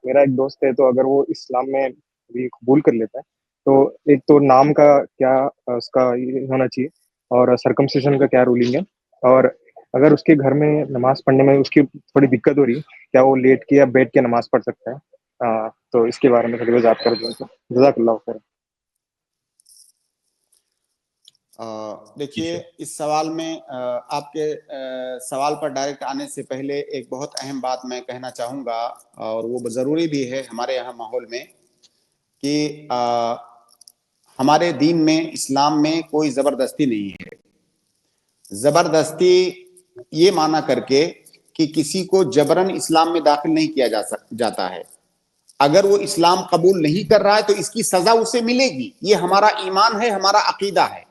میرا ایک دوست ہے تو اگر وہ اسلام میں بھی قبول کر لیتا ہے تو ایک تو نام کا کیا اس کا یہ ہونا چاہیے اور سرکمسیشن کا کیا رولنگ ہے، اور اگر اس کے گھر میں نماز پڑھنے میں اس کی تھوڑی دقت ہو رہی ہے، کیا وہ لیٹ کے یا بیٹھ کے نماز پڑھ سکتا ہے؟ تو اس کے بارے میں تھوڑی وضاحت کر دیں تو جزاک اللہ خیر۔ دیکھیے اس سوال میں آپ کے سوال پر ڈائریکٹ آنے سے پہلے ایک بہت اہم بات میں کہنا چاہوں گا، اور وہ ضروری بھی ہے ہمارے یہاں ماحول میں، کہ ہمارے دین میں، اسلام میں کوئی زبردستی نہیں ہے۔ زبردستی یہ مانا کر کے کہ کسی کو جبرن اسلام میں داخل نہیں کیا جاتا ہے۔ اگر وہ اسلام قبول نہیں کر رہا ہے تو اس کی سزا اسے ملے گی، یہ ہمارا ایمان ہے، ہمارا عقیدہ ہے،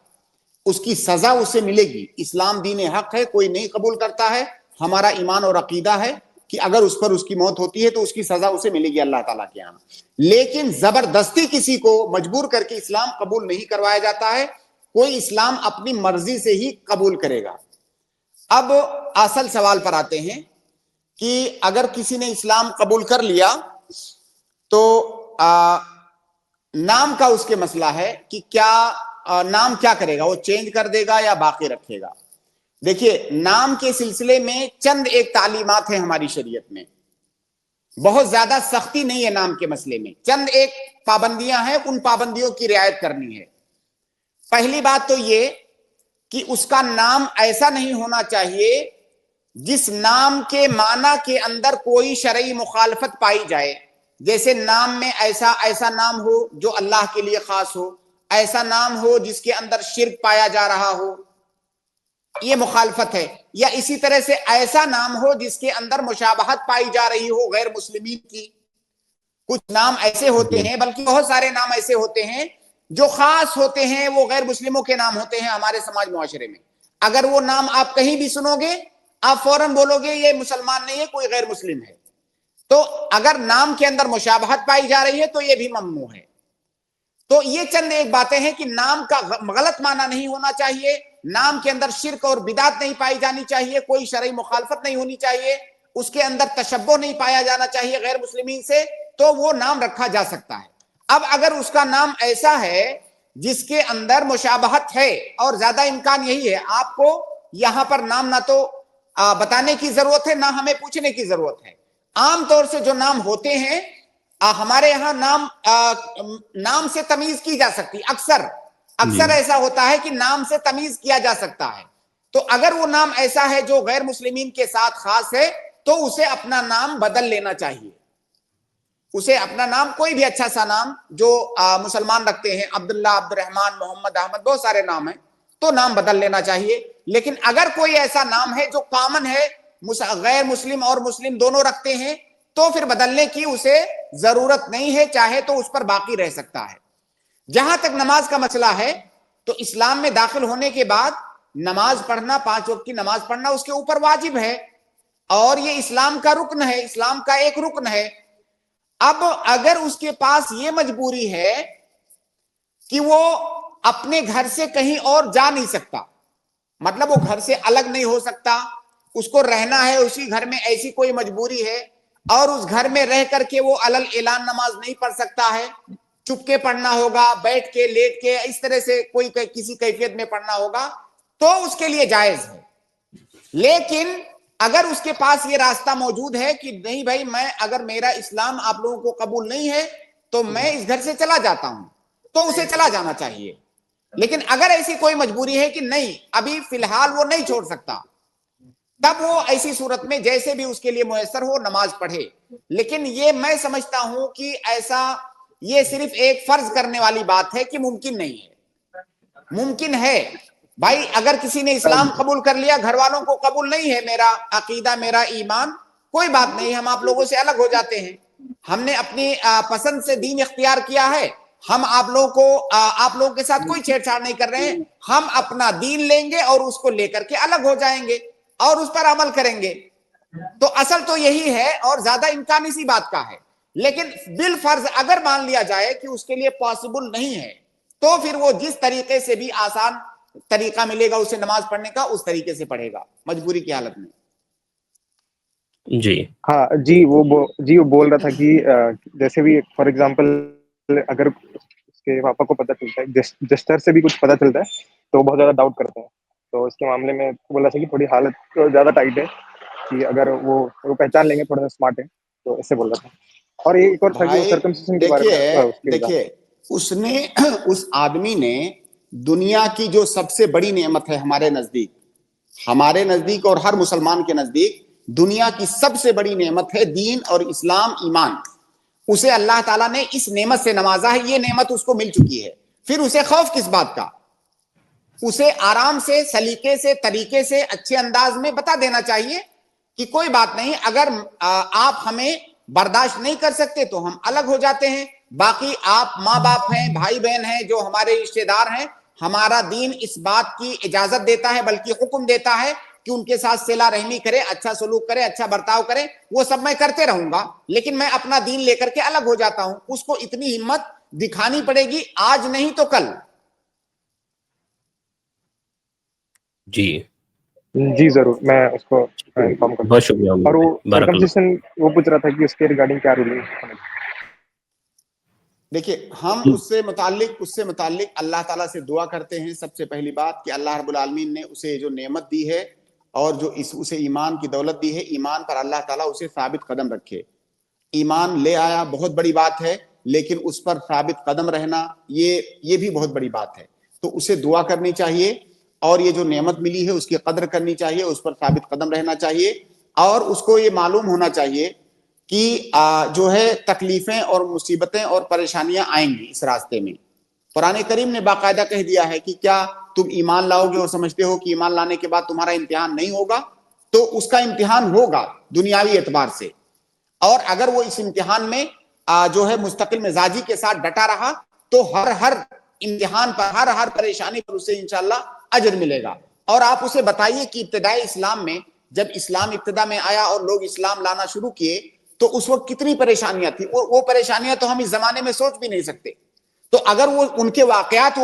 اس کی سزا اسے ملے گی۔ اسلام دین حق ہے، کوئی نہیں قبول کرتا ہے، ہمارا ایمان اور عقیدہ ہے کہ اگر اس پر اس کی موت ہوتی ہے تو اس کی سزا اسے ملے گی اللہ تعالیٰ کے یہاں۔ لیکن زبردستی کسی کو مجبور کر کے اسلام قبول نہیں کروایا جاتا ہے، کوئی اسلام اپنی مرضی سے ہی قبول کرے گا۔ اب اصل سوال پر آتے ہیں کہ اگر کسی نے اسلام قبول کر لیا تو نام کا اس کے مسئلہ ہے کہ کیا نام کیا کرے گا، وہ چینج کر دے گا یا باقی رکھے گا۔ دیکھیے نام کے سلسلے میں چند ایک تعلیمات ہیں ہماری شریعت میں، بہت زیادہ سختی نہیں ہے نام کے مسئلے میں، چند ایک پابندیاں ہیں، ان پابندیوں کی رعایت کرنی ہے۔ پہلی بات تو یہ کہ اس کا نام ایسا نہیں ہونا چاہیے جس نام کے معنی کے اندر کوئی شرعی مخالفت پائی جائے، جیسے نام میں ایسا نام ہو جو اللہ کے لیے خاص ہو، ایسا نام ہو جس کے اندر شرک پایا جا رہا ہو، یہ مخالفت ہے۔ یا اسی طرح سے ایسا نام ہو جس کے اندر مشابہت پائی جا رہی ہو غیر مسلمین کی۔ کچھ نام ایسے ہوتے ہیں، بلکہ بہت سارے نام ایسے ہوتے ہیں جو خاص ہوتے ہیں، وہ غیر مسلموں کے نام ہوتے ہیں ہمارے سماج معاشرے میں۔ اگر وہ نام آپ کہیں بھی سنو گے آپ فوراً بولو گے یہ مسلمان نہیں ہے، کوئی غیر مسلم ہے۔ تو اگر نام کے اندر مشابہت پائی جا رہی ہے تو یہ بھی ممنوع ہے۔ تو یہ چند ایک باتیں ہیں کہ نام کا غلط معنی نہیں ہونا چاہیے، نام کے اندر شرک اور بدعت نہیں پائی جانی چاہیے، کوئی شرعی مخالفت نہیں ہونی چاہیے، اس کے اندر تشبہ نہیں پایا جانا چاہیے غیر مسلمین سے، تو وہ نام رکھا جا سکتا ہے۔ اب اگر اس کا نام ایسا ہے جس کے اندر مشابہت ہے، اور زیادہ امکان یہی ہے، آپ کو یہاں پر نام نہ تو بتانے کی ضرورت ہے نہ ہمیں پوچھنے کی ضرورت ہے۔ عام طور سے جو نام ہوتے ہیں ہمارے یہاں نام سے تمیز کی جا سکتی، اکثر ایسا ہوتا ہے کہ نام سے تمیز کیا جا سکتا ہے۔ تو اگر وہ نام ایسا ہے جو غیر مسلمین کے ساتھ خاص ہے تو اسے اپنا نام بدل لینا چاہیے، اسے اپنا نام کوئی بھی اچھا سا نام جو مسلمان رکھتے ہیں، عبداللہ، عبد الرحمن، محمد، احمد، بہت سارے نام ہیں، تو نام بدل لینا چاہیے۔ لیکن اگر کوئی ایسا نام ہے جو کامن ہے، غیر مسلم اور مسلم دونوں رکھتے ہیں، تو پھر بدلنے کی اسے ضرورت نہیں ہے، چاہے تو اس پر باقی رہ سکتا ہے۔ جہاں تک نماز کا مسئلہ ہے تو اسلام میں داخل ہونے کے بعد نماز پڑھنا، 5 وقت کی نماز پڑھنا اس کے اوپر واجب ہے، اور یہ اسلام کا رکن ہے، اسلام کا ایک رکن ہے۔ اب اگر اس کے پاس یہ مجبوری ہے کہ وہ اپنے گھر سے کہیں اور جا نہیں سکتا، مطلب وہ گھر سے الگ نہیں ہو سکتا، اس کو رہنا ہے اسی گھر میں، ایسی کوئی مجبوری ہے، اور اس گھر میں رہ کر کے وہ علل اعلان نماز نہیں پڑھ سکتا ہے، چپ کے پڑھنا ہوگا، بیٹھ کے، لیٹ کے، اس طرح سے کوئی کسی کیفیت میں پڑھنا ہوگا، تو اس کے لیے جائز ہے۔ لیکن اگر اس کے پاس یہ راستہ موجود ہے کہ نہیں بھائی، اگر میرا اسلام آپ لوگوں کو قبول نہیں ہے تو میں اس گھر سے چلا جاتا ہوں، تو اسے چلا جانا چاہیے۔ لیکن اگر ایسی کوئی مجبوری ہے کہ نہیں، ابھی فی الحال وہ نہیں چھوڑ سکتا، تب وہ ایسی صورت میں جیسے بھی اس کے لیے میسر ہو نماز پڑھے۔ لیکن یہ میں سمجھتا ہوں کہ ایسا، یہ صرف ایک فرض کرنے والی بات ہے کہ ممکن نہیں ہے۔ ممکن ہے بھائی، اگر کسی نے اسلام قبول کر لیا، گھر والوں کو قبول نہیں ہے میرا عقیدہ، میرا ایمان، کوئی بات نہیں، ہم آپ لوگوں سے الگ ہو جاتے ہیں، ہم نے اپنی پسند سے دین اختیار کیا ہے، ہم آپ لوگوں کے ساتھ کوئی چھیڑ چھاڑ نہیں کر رہے ہیں، ہم اپنا دین لیں گے اور اس کو لے کر کے الگ ہو جائیں گے اور اس پر عمل کریں گے۔ تو اصل تو یہی ہے، اور زیادہ امکان اسی بات کا ہے۔ لیکن بالفرض اگر مان لیا جائے کہ اس کے لیے پاسبل نہیں ہے، تو پھر وہ جس طریقے سے بھی آسان طریقہ ملے گا اسے نماز پڑھنے کا، اس طریقے سے پڑھے گا مجبوری کی حالت میں۔ جی ہاں جی وہ بول رہا تھا کہ جیسے بھی فار ایگزامپل اگر اس کے پاپا کو پتہ چلتا ہے، جسٹر سے بھی کچھ پتہ چلتا ہے تو وہ بہت زیادہ ڈاؤٹ کرتے ہیں. تو اس کے معاملے میں بول رہا تھا کہ تھوڑی حالت زیادہ ٹائٹ ہے کہ اگر وہ پہچان لیں گے تھوڑا سا اسمارٹ ہے، تو اس سے بول رہا تھا. اور ایک اور تھا کہ وہ بھائی سرکمسیشن کے بارے دیکھیے میں اس کے دیکھیے اس نے اس آدمی نے دنیا کی جو سب سے بڑی نعمت ہے ہمارے نزدیک اور ہر مسلمان کے نزدیک دنیا کی سب سے بڑی نعمت ہے دین اور اسلام ایمان. اسے اللہ تعالیٰ نے اس نعمت سے نوازا ہے، یہ نعمت اس کو مل چکی ہے. پھر اسے خوف کس بات کا؟ اسے آرام سے، سلیقے سے، طریقے سے، اچھے انداز میں بتا دینا چاہیے کہ کوئی بات نہیں، اگر آپ ہمیں برداشت نہیں کر سکتے تو ہم الگ ہو جاتے ہیں. باقی آپ ماں باپ ہیں، بھائی بہن ہیں، جو ہمارے رشتے دار ہیں، ہمارا دین اس بات کی اجازت دیتا ہے، بلکہ حکم دیتا ہے کہ ان کے ساتھ صلہ رحمی کرے، اچھا سلوک کرے، اچھا برتاؤ کرے. وہ سب میں کرتے رہوں گا، لیکن میں اپنا دین لے کر کے الگ ہو جاتا ہوں. اس کو اتنی ہمت دکھانی پڑے گی، آج نہیں تو کل. جی ضرور، میں اس کو انفارم کرتا بہت ہوں. شکریہ عمر اور وہ بھائی، بارک اللہ. سرکمسیشن وہ پوچھ رہا تھا کہ اس کے ریگارڈنگ کیا رولنگ ہے. دیکھیے ہم اس سے متعلق اللہ تعالیٰ سے دعا کرتے ہیں. سب سے پہلی بات کہ اللہ رب العالمین نے اسے جو نعمت دی ہے اور جو اسے ایمان کی دولت دی ہے، ایمان پر اللہ تعالیٰ اسے ثابت قدم رکھے. ایمان لے آیا، بہت بڑی بات ہے، لیکن اس پر ثابت قدم رہنا یہ بھی بہت بڑی بات ہے. تو اسے دعا کرنی چاہیے، اور یہ جو نعمت ملی ہے اس کی قدر کرنی چاہیے، اس پر ثابت قدم رہنا چاہیے. اور اس کو یہ معلوم ہونا چاہیے کہ جو ہے تکلیفیں اور مصیبتیں اور پریشانیاں آئیں گی اس راستے میں. قرآن کریم نے باقاعدہ کہہ دیا ہے کہ کیا تم ایمان لاؤ گے اور سمجھتے ہو کہ ایمان لانے کے بعد تمہارا امتحان نہیں ہوگا؟ تو اس کا امتحان ہوگا دنیاوی اعتبار سے. اور اگر وہ اس امتحان میں جو ہے مستقل مزاجی کے ساتھ ڈٹا رہا تو ہر امتحان پر، ہر پریشانی پر اسے انشاءاللہ اجر ملے گا. اور آپ اسے بتائیے کہ ابتدائی اسلام میں، جب اسلام ابتدا میں آیا اور لوگ اسلام لانا شروع کیے تو اس وقت کتنی پریشانیاں تھیں. وہ پریشانیاں تو ہم اس زمانے میں سوچ بھی نہیں سکتے. تو اگر وہ ان کے واقعات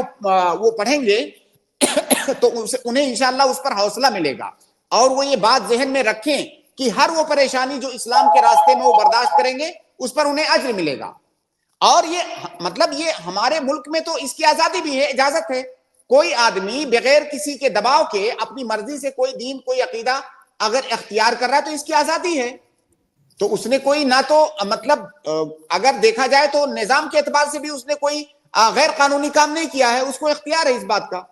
وہ پڑھیں گے تو انہیں انشاءاللہ اس پر حوصلہ ملے گا. اور وہ یہ بات ذہن میں رکھیں کہ ہر وہ پریشانی جو اسلام کے راستے میں وہ برداشت کریں گے اس پر انہیں اجر ملے گا. اور یہ ہمارے ملک میں تو اس کی آزادی بھی ہے، اجازت ہے. کوئی آدمی بغیر کسی کے دباؤ کے اپنی مرضی سے کوئی دین، کوئی عقیدہ اگر اختیار کر رہا ہے تو اس کی آزادی ہے. تو اس نے کوئی نہ تو مطلب اگر دیکھا جائے تو نظام کے اعتبار سے بھی اس نے کوئی غیر قانونی کام نہیں کیا ہے، اس کو اختیار ہے اس بات کا.